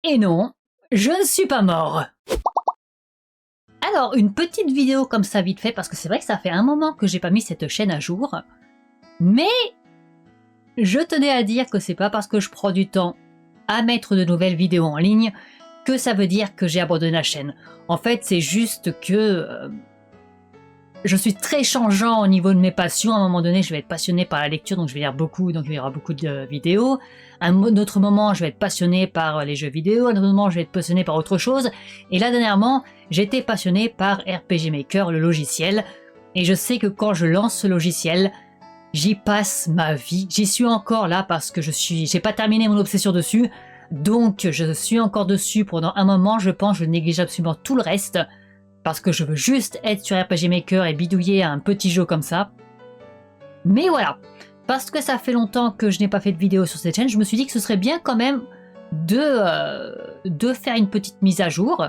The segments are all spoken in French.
Et non, je ne suis pas mort. Alors, une petite vidéo comme ça vite fait, parce que c'est vrai que ça fait un moment que j'ai pas mis cette chaîne à jour, mais je tenais à dire que c'est pas parce que je prends du temps à mettre de nouvelles vidéos en ligne que ça veut dire que j'ai abandonné la chaîne. En fait, c'est juste que je suis très changeant au niveau de mes passions. À un moment donné, je vais être passionné par la lecture, donc je vais lire beaucoup, donc il y aura beaucoup de vidéos. À un autre moment, je vais être passionné par les jeux vidéo. À un autre moment, je vais être passionné par autre chose. Et là, dernièrement, j'étais passionné par RPG Maker, le logiciel. Et je sais que quand je lance ce logiciel, j'y passe ma vie. J'y suis encore là parce que j'ai pas terminé mon obsession dessus. Donc, je suis encore dessus pendant un moment. Je pense que je néglige absolument tout le reste. Parce que je veux juste être sur RPG Maker et bidouiller un petit jeu comme ça. Mais voilà, parce que ça fait longtemps que je n'ai pas fait de vidéo sur cette chaîne, je me suis dit que ce serait bien quand même de faire une petite mise à jour.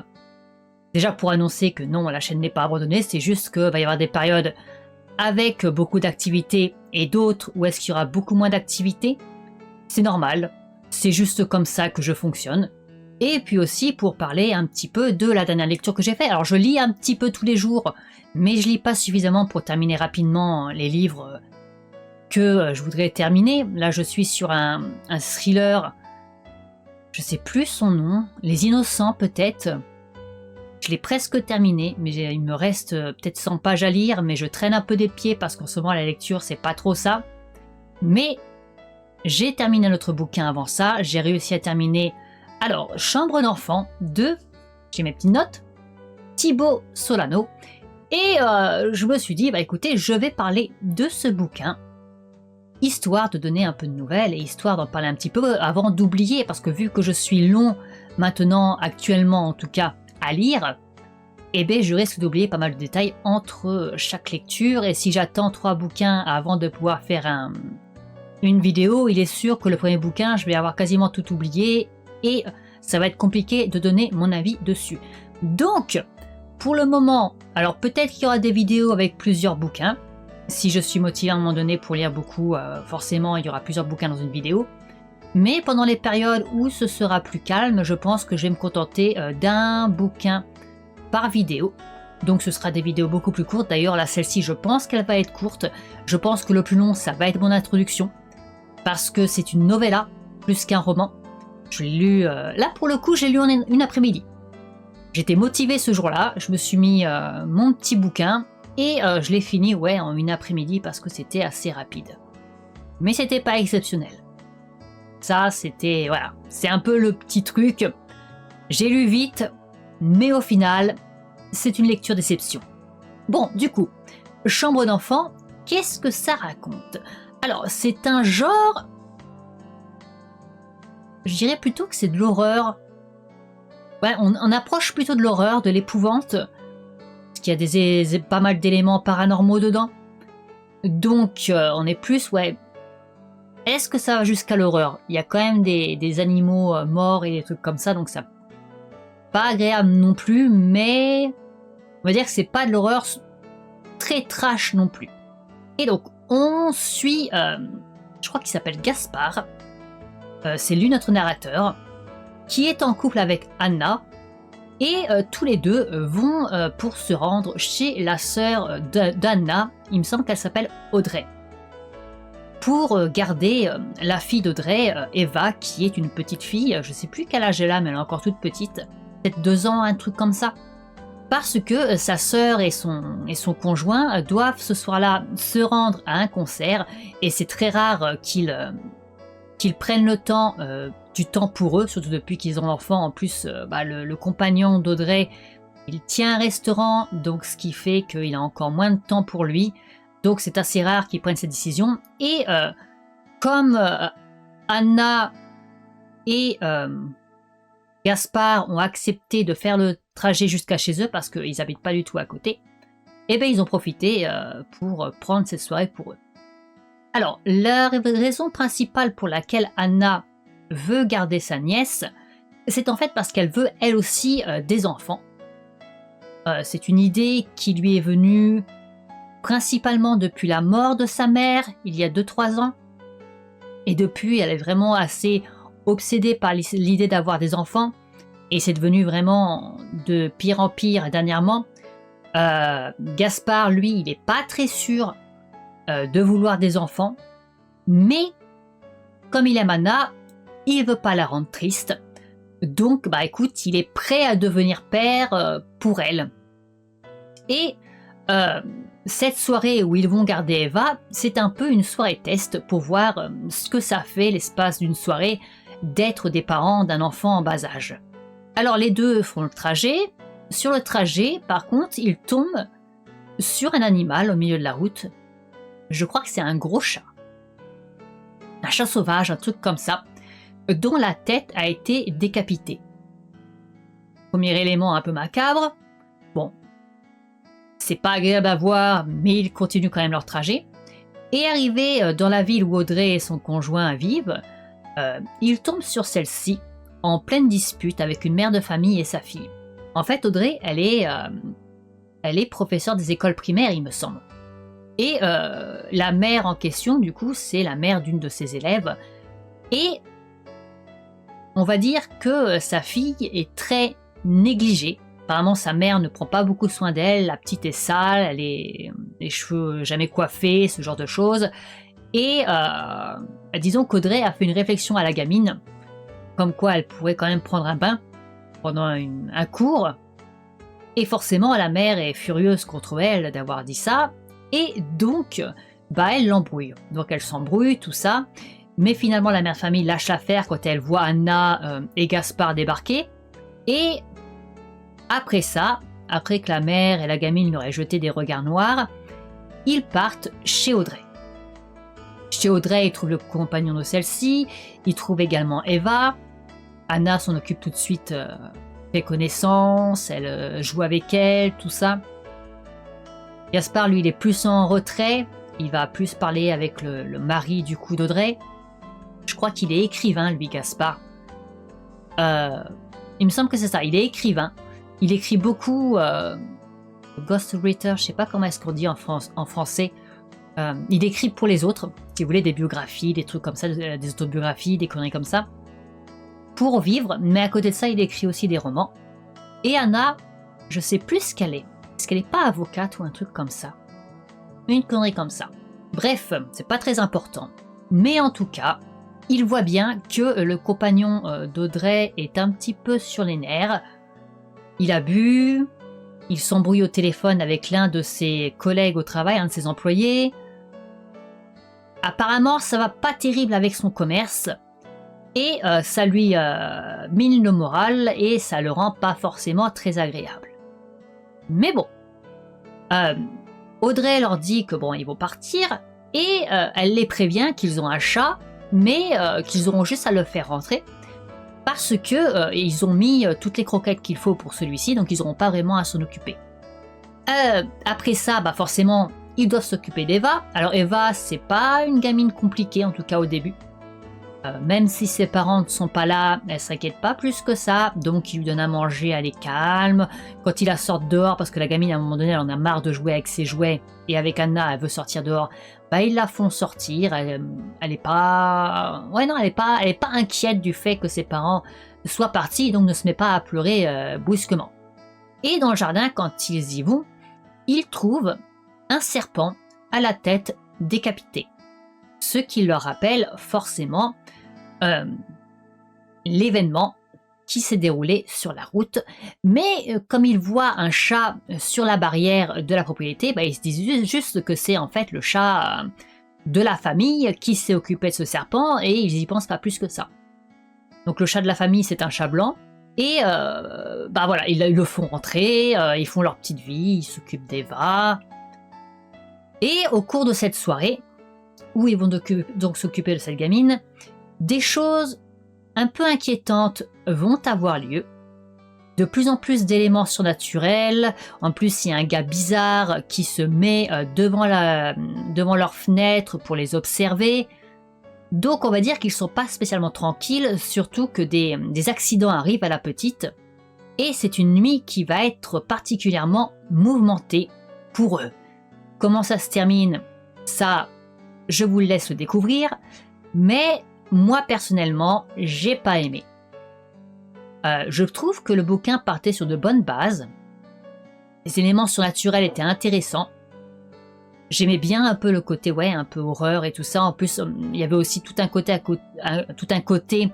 Déjà pour annoncer que non, la chaîne n'est pas abandonnée, c'est juste qu'il va y avoir des périodes avec beaucoup d'activités et d'autres où est-ce qu'il y aura beaucoup moins d'activités. C'est normal, c'est juste comme ça que je fonctionne. Et puis aussi pour parler un petit peu de la dernière lecture que j'ai faite. Alors je lis un petit peu tous les jours, mais je lis pas suffisamment pour terminer rapidement les livres que je voudrais terminer. Là je suis sur un thriller, je sais plus son nom, Les Innocents peut-être. Je l'ai presque terminé, mais il me reste peut-être 100 pages à lire, mais je traîne un peu des pieds parce qu'en ce moment la lecture c'est pas trop ça. Mais j'ai terminé un autre bouquin avant ça, j'ai réussi à terminer... Alors, Chambre d'enfant de, j'ai mes petites notes, Thibaut Solano. Et je me suis dit, bah écoutez, je vais parler de ce bouquin, histoire de donner un peu de nouvelles et histoire d'en parler un petit peu avant d'oublier, parce que vu que je suis long maintenant, actuellement en tout cas, à lire, eh bien je risque d'oublier pas mal de détails entre chaque lecture, et si j'attends 3 bouquins avant de pouvoir faire une vidéo, il est sûr que le premier bouquin, je vais avoir quasiment tout oublié, et ça va être compliqué de donner mon avis dessus. Donc, pour le moment, alors peut-être qu'il y aura des vidéos avec plusieurs bouquins. Si je suis motivé à un moment donné pour lire beaucoup, forcément il y aura plusieurs bouquins dans une vidéo. Mais pendant les périodes où ce sera plus calme, je pense que je vais me contenter d'un bouquin par vidéo. Donc ce sera des vidéos beaucoup plus courtes. D'ailleurs là, celle-ci, je pense qu'elle va être courte. Je pense que le plus long, ça va être mon introduction. Parce que c'est une novella, plus qu'un roman. Je l'ai lu, là pour le coup, j'ai lu en une après-midi. J'étais motivée ce jour-là, je me suis mis mon petit bouquin et je l'ai fini en une après-midi parce que c'était assez rapide. Mais c'était pas exceptionnel. Ça, c'était, voilà, c'est un peu le petit truc. J'ai lu vite, mais au final, c'est une lecture déception. Bon, du coup, Chambre d'enfant, qu'est-ce que ça raconte? Alors, c'est un genre... Je dirais plutôt que c'est de l'horreur. Ouais, on approche plutôt de l'horreur, de l'épouvante. Parce qu'il y a pas mal d'éléments paranormaux dedans. Donc, on est plus, Est-ce que ça va jusqu'à l'horreur? Il y a quand même des animaux morts et des trucs comme ça, donc ça... Pas agréable non plus, mais... On va dire que c'est pas de l'horreur très trash non plus. Et donc, on suit... je crois qu'il s'appelle Gaspard. C'est lui notre narrateur, qui est en couple avec Anna, et tous les deux vont pour se rendre chez la sœur d'Anna, il me semble qu'elle s'appelle Audrey, pour garder la fille d'Audrey, Eva, qui est une petite fille, je sais plus quel âge elle a, mais elle est encore toute petite, peut-être 2 ans, un truc comme ça, parce que sa sœur et son conjoint doivent ce soir-là se rendre à un concert, et c'est très rare qu'ils prennent le temps, du temps pour eux, surtout depuis qu'ils ont l'enfant. En plus, le compagnon d'Audrey, il tient un restaurant, donc ce qui fait qu'il a encore moins de temps pour lui. Donc c'est assez rare qu'ils prennent cette décision. Et comme Anna et Gaspard ont accepté de faire le trajet jusqu'à chez eux, parce qu'ils n'habitent pas du tout à côté, et bien ils ont profité pour prendre cette soirée pour eux. Alors, la raison principale pour laquelle Anna veut garder sa nièce, c'est en fait parce qu'elle veut elle aussi des enfants. C'est une idée qui lui est venue principalement depuis la mort de sa mère, il y a 2-3 ans. Et depuis, elle est vraiment assez obsédée par l'idée d'avoir des enfants. et c'est devenu vraiment de pire en pire dernièrement. Gaspard, lui, il n'est pas très sûr de vouloir des enfants, mais comme il aime Anna, il veut pas la rendre triste. Donc, bah écoute, il est prêt à devenir père pour elle. Et cette soirée où ils vont garder Eva, c'est un peu une soirée test pour voir ce que ça fait l'espace d'une soirée d'être des parents d'un enfant en bas âge. Alors les deux font le trajet. Sur le trajet, par contre, ils tombent sur un animal au milieu de la route. Je crois que c'est un gros chat. Un chat sauvage, un truc comme ça, dont la tête a été décapitée. Premier élément un peu macabre. Bon, c'est pas agréable à voir, mais ils continuent quand même leur trajet. Et arrivés dans la ville où Audrey et son conjoint vivent, ils tombent sur celle-ci, en pleine dispute avec une mère de famille et sa fille. En fait, Audrey, elle est professeure des écoles primaires, il me semble. Et la mère en question, du coup, c'est la mère d'une de ses élèves. Et on va dire que sa fille est très négligée. Apparemment, sa mère ne prend pas beaucoup soin d'elle. La petite est sale, elle est les cheveux jamais coiffés, ce genre de choses. Et disons qu'Audrey a fait une réflexion à la gamine, comme quoi elle pourrait quand même prendre un bain pendant un cours. Et forcément, la mère est furieuse contre elle d'avoir dit ça. Et donc, bah, elle l'embrouille. Donc elle s'embrouille, tout ça. Mais finalement, la mère de famille lâche l'affaire quand elle voit Anna et Gaspard débarquer. Et après ça, après que la mère et la gamine leur aient jeté des regards noirs, ils partent chez Audrey. Chez Audrey, ils trouvent le compagnon de celle-ci, ils trouvent également Eva. Anna s'en occupe tout de suite, fait connaissance, elle joue avec elle, tout ça. Gaspard, lui, il est plus en retrait, il va plus parler avec le mari du coup d'Audrey. Je crois qu'il est écrivain, lui, Gaspard. Il me semble que c'est ça, il est écrivain. Il écrit beaucoup ghostwriter, je sais pas comment est-ce qu'on dit en français. Il écrit pour les autres, si vous voulez, des biographies, des trucs comme ça, des autobiographies, des conneries comme ça, pour vivre, mais à côté de ça, il écrit aussi des romans. Et Anna, je sais plus ce qu'elle est. Est-ce qu'elle n'est pas avocate ou un truc comme ça? Une connerie comme ça. Bref, c'est pas très important. Mais en tout cas, il voit bien que le compagnon d'Audrey est un petit peu sur les nerfs. Il a bu, il s'embrouille au téléphone avec l'un de ses collègues au travail, un de ses employés. Apparemment, ça va pas terrible avec son commerce. Et ça lui mine le moral et ça le rend pas forcément très agréable. Mais bon, Audrey leur dit que bon, ils vont partir et elle les prévient qu'ils ont un chat, mais qu'ils auront juste à le faire rentrer parce que ils ont mis toutes les croquettes qu'il faut pour celui-ci, donc ils n'auront pas vraiment à s'en occuper. Après ça, bah forcément, ils doivent s'occuper d'Eva. Alors Eva, c'est pas une gamine compliquée, en tout cas au début. Même si ses parents ne sont pas là, elle s'inquiète pas plus que ça, donc il lui donne à manger, elle est calme. Quand il la sort dehors, parce que la gamine à un moment donné elle en a marre de jouer avec ses jouets, et avec Anna elle veut sortir dehors, bah ils la font sortir, elle est pas... Ouais non, elle est pas inquiète du fait que ses parents soient partis, donc ne se met pas à pleurer brusquement. Et dans le jardin, quand ils y vont, ils trouvent un serpent à la tête décapitée. Ce qui leur rappelle forcément l'événement qui s'est déroulé sur la route. Mais comme ils voient un chat sur la barrière de la propriété, bah, ils se disent juste que c'est en fait le chat de la famille qui s'est occupé de ce serpent et ils y pensent pas plus que ça. Donc le chat de la famille, c'est un chat blanc. Et bah voilà, ils le font rentrer, ils font leur petite vie, ils s'occupent d'Eva. Et au cours de cette soirée, où ils vont donc s'occuper de cette gamine, des choses un peu inquiétantes vont avoir lieu. De plus en plus d'éléments surnaturels. En plus, il y a un gars bizarre qui se met devant leur fenêtre pour les observer. Donc on va dire qu'ils ne sont pas spécialement tranquilles, surtout que des accidents arrivent à la petite. Et c'est une nuit qui va être particulièrement mouvementée pour eux. Comment ça se termine? Ça, je vous le laisse le découvrir. Mais moi personnellement, j'ai pas aimé. Je trouve que le bouquin partait sur de bonnes bases. Les éléments surnaturels étaient intéressants. J'aimais bien un peu le côté, ouais, un peu horreur et tout ça. En plus, il y avait aussi tout un côté,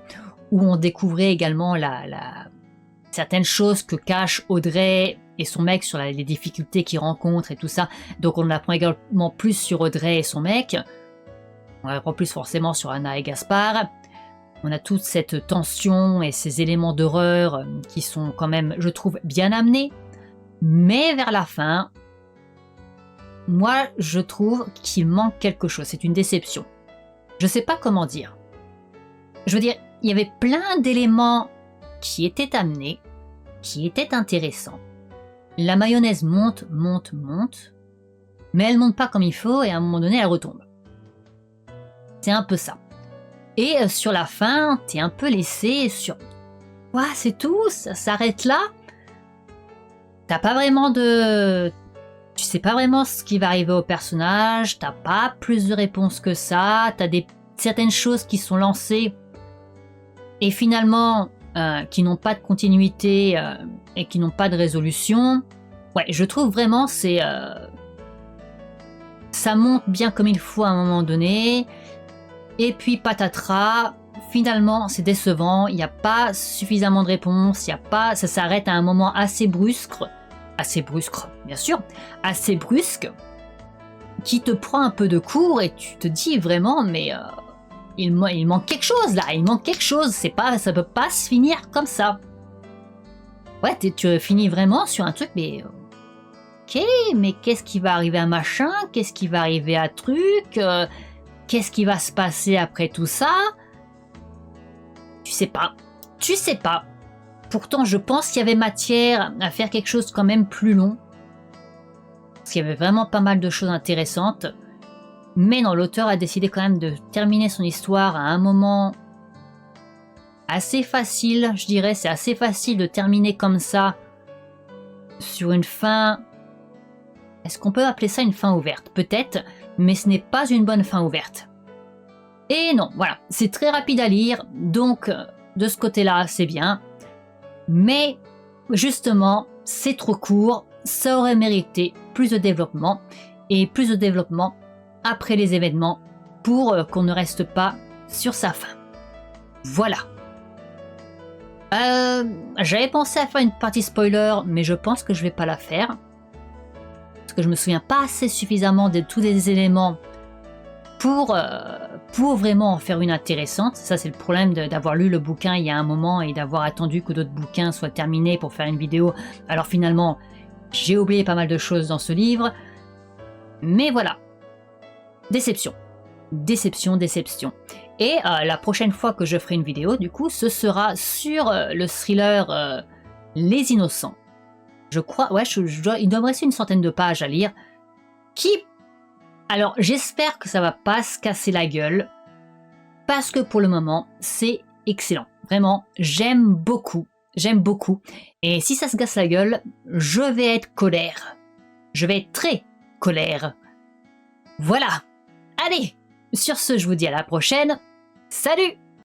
où on découvrait également certaines choses que cachent Audrey et son mec sur les difficultés qu'ils rencontrent et tout ça. Donc on apprend également plus sur Audrey et son mec. On apprend plus forcément sur Anna et Gaspard. On a toute cette tension et ces éléments d'horreur qui sont quand même, je trouve, bien amenés. Mais vers la fin, moi, je trouve qu'il manque quelque chose. C'est une déception. Je sais pas comment dire. Je veux dire, il y avait plein d'éléments qui étaient amenés, qui étaient intéressants. La mayonnaise monte, monte, monte, mais elle monte pas comme il faut et à un moment donné, elle retombe. C'est un peu ça. Et sur la fin, t'es un peu laissé sur... Ouais, c'est tout, ça s'arrête là. T'as pas vraiment de... Tu sais pas vraiment ce qui va arriver au personnage, t'as pas plus de réponses que ça, t'as certaines choses qui sont lancées et finalement qui n'ont pas de continuité et qui n'ont pas de résolution. Ouais, je trouve vraiment ça monte bien comme il faut à un moment donné, et puis patatras, finalement c'est décevant, il n'y a pas suffisamment de réponses, ça s'arrête à un moment assez brusque, bien sûr, assez brusque, qui te prend un peu de court et tu te dis vraiment, mais il manque quelque chose là, il manque quelque chose, ça peut pas se finir comme ça. Ouais, tu finis vraiment sur un truc, mais ok, mais qu'est-ce qui va arriver à machin, qu'est-ce qui va arriver à truc, qu'est-ce qui va se passer après tout ça? Tu sais pas. Pourtant, je pense qu'il y avait matière à faire quelque chose quand même plus long. Parce qu'il y avait vraiment pas mal de choses intéressantes. Mais non, l'auteur a décidé quand même de terminer son histoire à un moment assez facile, je dirais. C'est assez facile de terminer comme ça, sur une fin... Est-ce qu'on peut appeler ça une fin ouverte? Peut-être, mais ce n'est pas une bonne fin ouverte. Et non, voilà, c'est très rapide à lire, donc de ce côté-là, c'est bien. Mais justement, c'est trop court, ça aurait mérité plus de développement, et plus de développement après les événements, pour qu'on ne reste pas sur sa fin. Voilà. J'avais pensé à faire une partie spoiler, mais je pense que je vais pas la faire. Parce que je me souviens pas assez suffisamment de tous les éléments pour vraiment en faire une intéressante. Ça, c'est le problème d'avoir lu le bouquin il y a un moment et d'avoir attendu que d'autres bouquins soient terminés pour faire une vidéo. Alors finalement, j'ai oublié pas mal de choses dans ce livre. Mais voilà. Déception. Déception, déception. Et la prochaine fois que je ferai une vidéo, du coup, ce sera sur le thriller Les Innocents. Je crois, ouais, il doit me rester une centaine de pages à lire. Alors, j'espère que ça va pas se casser la gueule, parce que pour le moment, c'est excellent. Vraiment, j'aime beaucoup. Et si ça se casse la gueule, je vais être colère. Je vais être très colère. Voilà. Allez, sur ce, je vous dis à la prochaine. Salut!